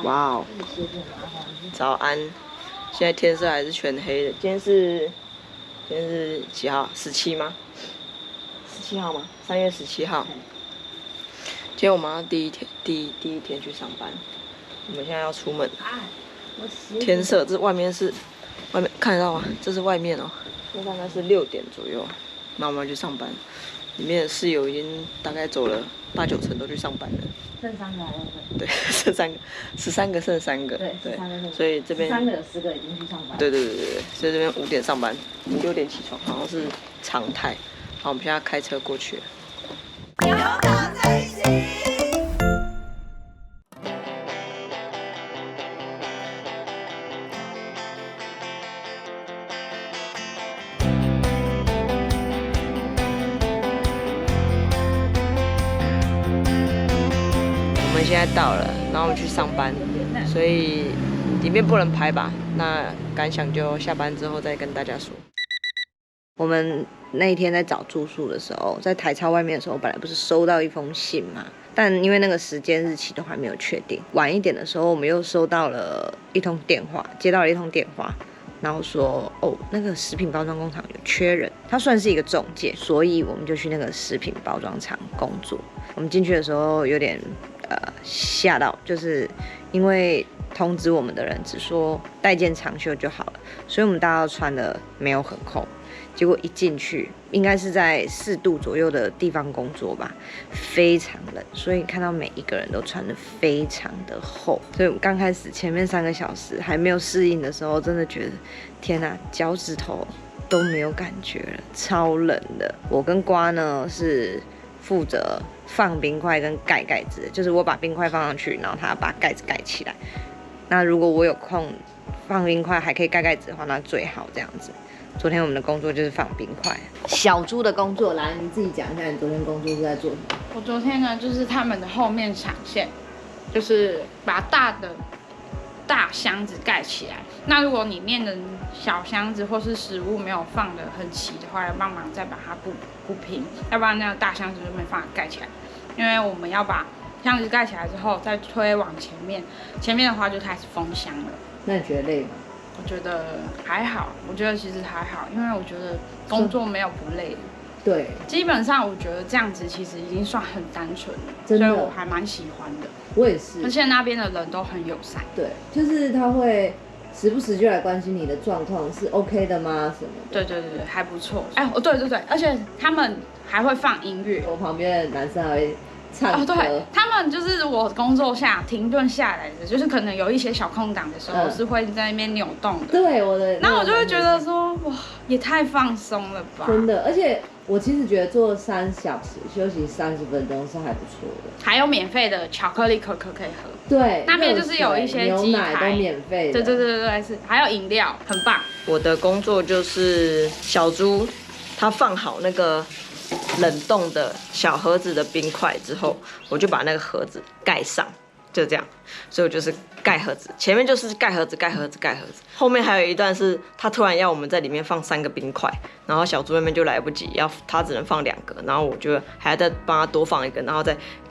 哇哦，早安！现在天色还是全黑的。今天是几号？17吗？17号吗？3月17号。今天我们要第一天去上班。我们现在要出门。天色，这外面看得到吗？这是外面哦。现在大概是6点左右。那我们要去上班。里面的室友已经大概走了8、9成都去上班了。剩3个还是？对，剩13个剩3个。对，13个剩。所以这边3个有10个已经去上班。对，所以这边5点上班，6点起床，好像是常态。好，我们现在开车过去了。有岛在一起。我们现在到了，然后我们去上班，所以里面不能拍吧？那感想就下班之后再跟大家说。我们那一天在找住宿的时候，在台超外面的时候，本来不是收到一封信嘛？但因为那个时间日期都还没有确定，晚一点的时候，我们又收到了一通电话，接到了一通电话，然后说那个食品包装工厂有缺人，他算是一个中介，所以我们就去那个食品包装厂工作。我们进去的时候有点吓到，就是因为通知我们的人只说带件长袖就好了，所以我们大家都穿的没有很厚。结果一进去，应该是在4度左右的地方工作吧，非常冷，所以看到每一个人都穿得非常的厚。所以刚开始前面3个小时还没有适应的时候，真的觉得天哪，脚趾头都没有感觉了，超冷的。我跟瓜呢是负责放冰块跟盖盖子，就是我把冰块放上去，然后他把盖子盖起来。那如果我有空放冰块还可以盖盖子的话，那最好这样子。昨天我们的工作就是放冰块。小猪的工作，来你自己讲一下，你昨天工作是在做什么？我昨天呢，就是他们的后面产线，就是把大箱子盖起来。那如果里面的小箱子或是食物没有放得很齐的话，要帮忙再把它补平，要不然那个大箱子就没办法盖起来。因为我们要把箱子盖起来之后，再推往前面，前面的话就开始封箱了。那你觉得累吗？我觉得还好，我觉得其实还好，因为我觉得工作没有不累的。对，基本上我觉得这样子其实已经算很单纯了，真的，所以我还蛮喜欢的。我也是，而且那边的人都很友善。对，就是他会时不时就来关心你的状况是 OK 的吗？什么的。对，还不错。对，而且他们还会放音乐。我旁边的男生还会唱歌。对，他们就是我工作下停顿下来的，就是可能有一些小空档的时候是会在那边扭动的。对，然后我就会觉得说，哇，也太放松了吧。真的，而且我其实觉得做3小时休息30分钟是还不错的。还有免费的巧克力可可以喝。对，那边就是有一些牛奶都免费的。对，是，还有饮料，很棒。我的工作就是小猪，他放好那个冷冻的小盒子的冰块之后，我就把那个盒子盖上，就这样。所以我就是盖盒子，前面就是盖盒子，后面还有一段是他突然要我们在里面放3个冰块，然后小猪那边就来不及，他只能放2个，然后我就还要再帮他多放1个，然后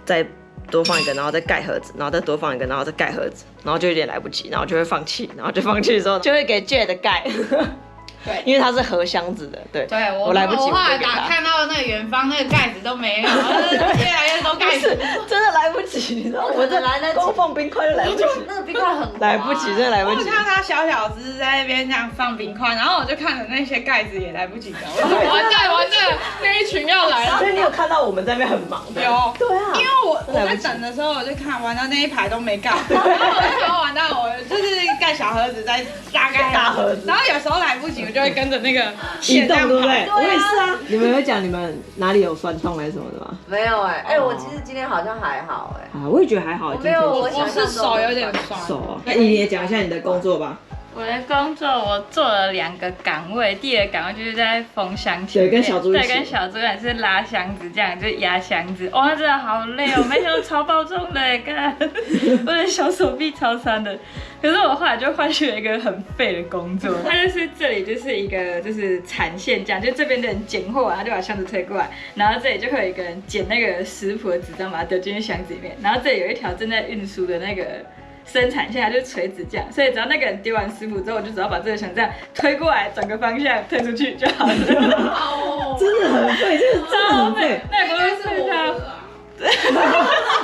再多放1个，然后再盖盒子，然后再多放1个，然后再盖盒子，然后就有点来不及，然后就会放弃，然后就放弃的时候就会给 Jade 盖。对，因为它是合箱子的，对。对，我来不及，我后来看到那个远方那个盖子都没有，越来越多盖子，真的来不及，你知道吗？我这光放冰块就来不及，那个冰块很来不及，真的来不及。我看到他小只在那边这样放冰块，然后我就看着那些盖子也来不及的，我说完蛋，那一群要来了。所以你有看到我们在那边很忙的？有，对啊，因为我在等的时候，我就看完到那一排都没盖，然后我就想完蛋，我就是盖小盒子再大概大盒子，然后有时候来不及，我就会跟着那个移动，对不对？我也是啊。你们会讲你们哪里有酸痛还是什么的吗？没有我其实今天好像还好啊，我也觉得还好。我没有，我是手有点酸。手，那你也讲一下你的工作吧。我的工作我做了2个岗位，第一个岗位就是在封箱前面，对，跟小猪一起，对，跟小猪也是拉箱子，这样就压箱子，哇，真的好累哦，没想到超爆重的，看我的小手臂超酸的。可是我后来就换去了一个很废的工作，它就是这里就是一个就是产线这样，就这边的人拣货，然后就把箱子推过来，然后这里就会有一个人捡那个食谱的纸张，把它丢进去箱子里面，然后这里有一条正在运输的那个生产线，它就垂直这样，所以只要那个人丢完食谱之后，我就只要把这个箱这样推过来，转个方向推出去就好了。真的很废，这个真的很废那个是他。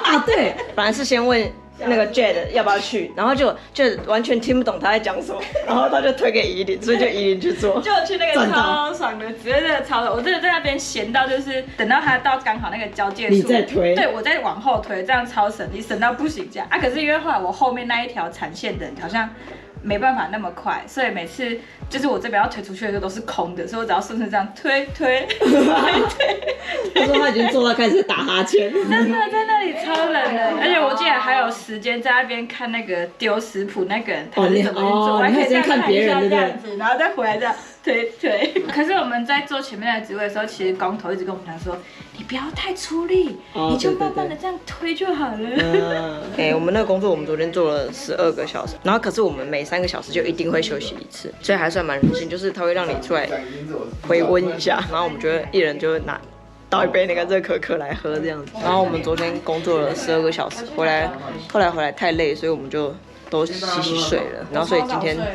啊！对，本来是先问那个 Jade 要不要去，然后就完全听不懂他在讲什么，然后他就推给依林，所以就依林去做。就去那个超爽的，直接那个超爽，我真的在那边闲到就是等到他到刚好那个交界处，你再推，对我再往后推，这样超省力，省到不行这样啊！可是因为后来我后面那一条产线的好像没办法那么快，所以每次就是我这边要推出去的时候都是空的，所以我只要顺势这样推。他说他已经做到开始打哈欠，真的在那里超冷的，而且我竟然还有时间在那边看那个丢食谱那个人他是怎么运作，我还可以这样看一下这样子，然后再回来这样推。可是我们在做前面的职位的时候，其实工头一直跟我们讲说，你不要太出力，你就慢慢的这样推就好了。我们那个工作我们昨天做了12个小时，然后可是我们每3个小时就一定会休息1次，所以还算蛮人性，就是他会让你出来回温一下，然后我们就会一人就会倒一杯那个热可可来喝这样子。然后我们昨天工作了12个小时，后来回来太累，所以我们就都洗睡了。然后所以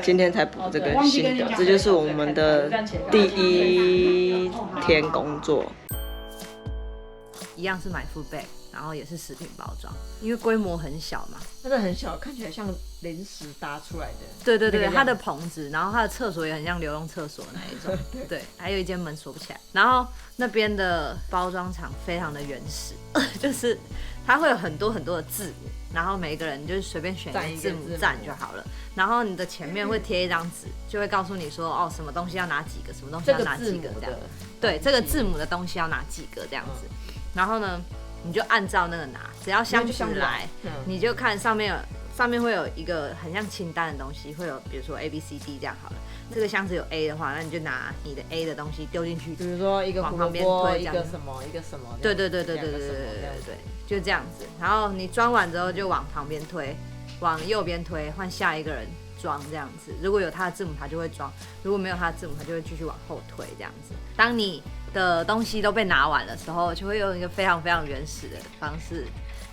今天才补这个新的，这就是我们的第1天工作。一样是买父辈，然后也是食品包装，因为规模很小嘛，真的很小，看起来像临时搭出来的。对，它的棚子，然后它的厕所也很像流动厕所那一种，对，还有一间门锁不起来。然后那边的包装厂非常的原始，就是它会有很多的字母，然后每一个人就是随便选一个字母站就好了。然后你的前面会贴一张纸，就会告诉你说什么东西要拿几个，什么东西要拿几个这样。对，这个字母的东西要拿几个这样子。然后呢，你就按照那个拿，只要箱子来，你就看上面会有一个很像清单的东西，会有比如说 A B C D 这样好了。这个箱子有 A 的话，那你就拿你的 A 的东西丢进去，比如说一个往旁边推，一个什么，对，就这样子。然后你装完之后就往旁边推，往右边推，换下一个人装这样子。如果有他的字母，他就会装；如果没有他的字母，他就会继续往后推这样子。当你的东西都被拿完的时候，就会用一个非常原始的方式，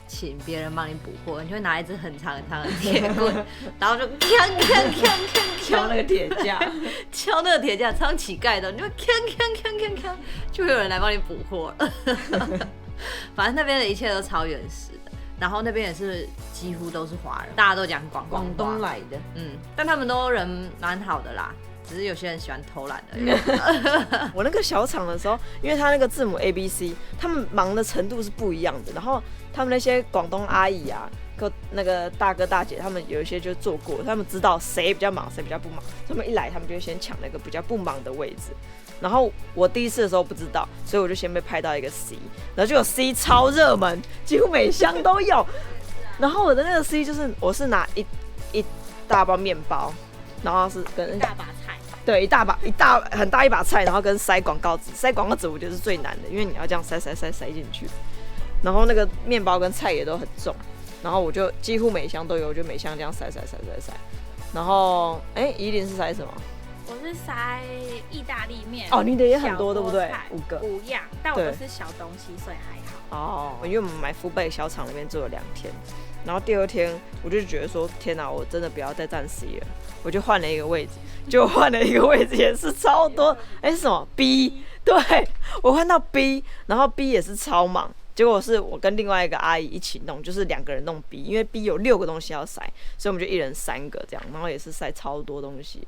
请别人帮你补货。你就会拿一支很长的铁棍，然后就敲那个铁架，敲那个铁架，超乞丐的，你就锵，就会有人来帮你补货了。反正那边的一切都超原始的，然后那边也是几乎都是华人，大家都讲广东来的，但他们都人蛮好的啦。只是有些人喜欢偷懒而已。我那个小厂的时候，因为他那个字母 A、B、C， 他们忙的程度是不一样的。然后他们那些广东阿姨啊，跟那个大哥大姐，他们有一些就做过，他们知道谁比较忙，谁比较不忙。他们一来，他们就会先抢那个比较不忙的位置。然后我第一次的时候不知道，所以我就先被派到一个 C， 然后就有 C 超热门，几乎每箱都有。然后我的那个 C 就是我是拿一大包面包。然后是跟一大把菜，对，很大一把菜，然后跟塞广告纸，我觉得是最难的，因为你要这样塞进去。然后那个面包跟菜也都很重，然后我就几乎每箱都有，我就每箱这样塞。然后宜林是塞什么？我是塞意大利面。哦，你的也很多，对不对？5样，但我都是小东西，所以还好。哦，因为我们买福北小厂那边做了2天，然后第2天我就觉得说，天哪，我真的不要再站 C 了。我就换了一个位置，也是超多，是什么 B？ 对，我换到 B， 然后 B 也是超忙，结果是我跟另外一个阿姨一起弄，就是2个人弄 B， 因为 B 有6个东西要塞，所以我们就一人3个这样，然后也是塞超多东西。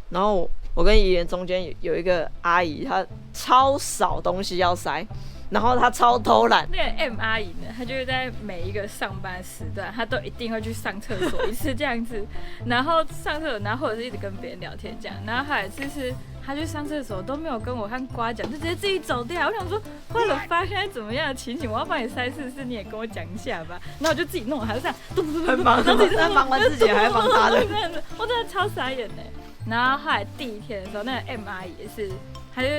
然后我跟怡莲中间有一个阿姨，她超少东西要塞。然后她超偷懒，那个 M 阿姨呢，她就是在每一个上班时段，她都一定会去上厕所一次这样子，然后上厕所，然后或者是一直跟别人聊天这样，然后还有一次是她去上厕所都没有跟我和瓜讲，就直接自己走掉。我想说，换了发现在怎么样的情形，我要帮你塞试试，你也跟我讲一下吧。然后我就自己弄，还是这样，很忙，然后自己在忙完自己还要帮他的，我真的超傻眼的。然后后来第1天的时候，那个 M 阿姨也是。他就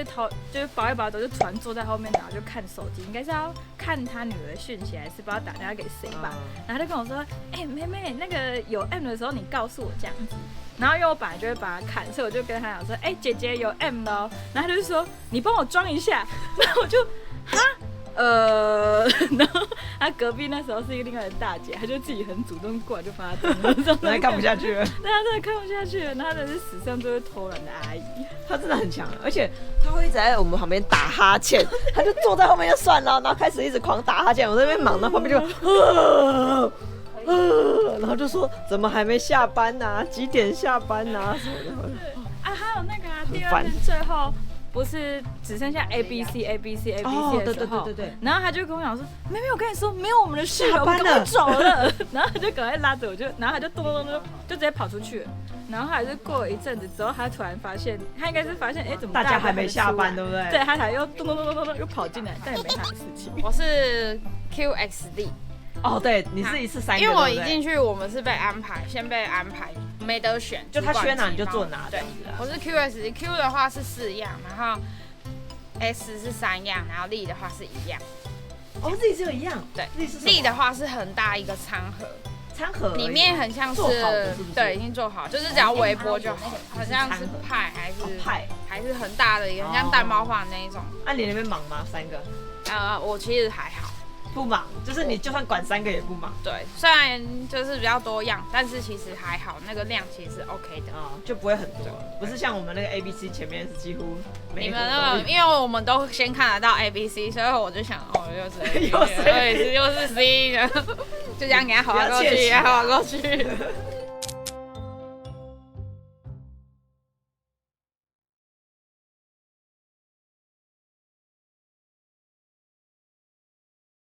是包一包都就突然坐在后面，然后就看手机，应该是要看他女儿讯息，还是不知道打电话给谁吧。然后他就跟我说：“妹妹，那个有 M 的时候你告诉我这样子。”然后因为我本来就会把他看，所以我就跟他讲说：“姐姐有 M 了。”然后他就说：“你帮我装一下。”然后我就哈。然后他隔壁那时候是一个另外的大姐，她就自己很主动过来就帮他登录，然后看不下去了。对，他真的看不下去了，然后她真的是史上最会偷懒的阿姨。他真的很强，而且他会一直在我们旁边打哈欠，他就坐在后面就算了，然后开始一直狂打哈欠，我在那边忙，然后旁边就然后就说怎么还没下班啊？几点下班啊？什么的。啊，还有那个啊，第很烦二天最后不是只剩下 A B C A B C A B C 的时候，对，然后他就跟我讲说，妹妹，我跟你说，没有我们的事了，我们下班了赶快走了。然后他就赶快拉着我，然后他就咚咚咚咚就直接跑出去了。然后还是过了一阵子之后，他突然发现，他应该是发现，哎，怎么大家还没没下班，对不对？对，他才又咚咚咚咚咚咚又跑进来，但也没他的事情。我是 QXD，哦，对，你是一次3个，因为我对不对一进去，我们是被安排，先被安排，没得选，就他缺哪你就主做哪，管级对这样子啊。我是 QXD，Q 的话是4样，然后 S 是3样，然后力的话是1样。哦，自己只有一样，对，自己是力的话是很大一个餐盒，餐盒而已，里面很像是做好的是不是对，已经做好，就是只要微波就好，好像是派还是派。还是很大的一个，很像蛋包饭那一种。那你那边忙吗？3个我其实还好，不忙，就是你就算管3个也不忙对，虽然就是比较多样，但是其实还好，那个量其实是 OK 的。啊，就不会很多，不是像我们那个 ABC 前面是几乎每你一盒们那个，因为我们都先看得到 ABC，所以我就想，哦，又是 A，又是 C 的，就这样给他划过去，给他划过去。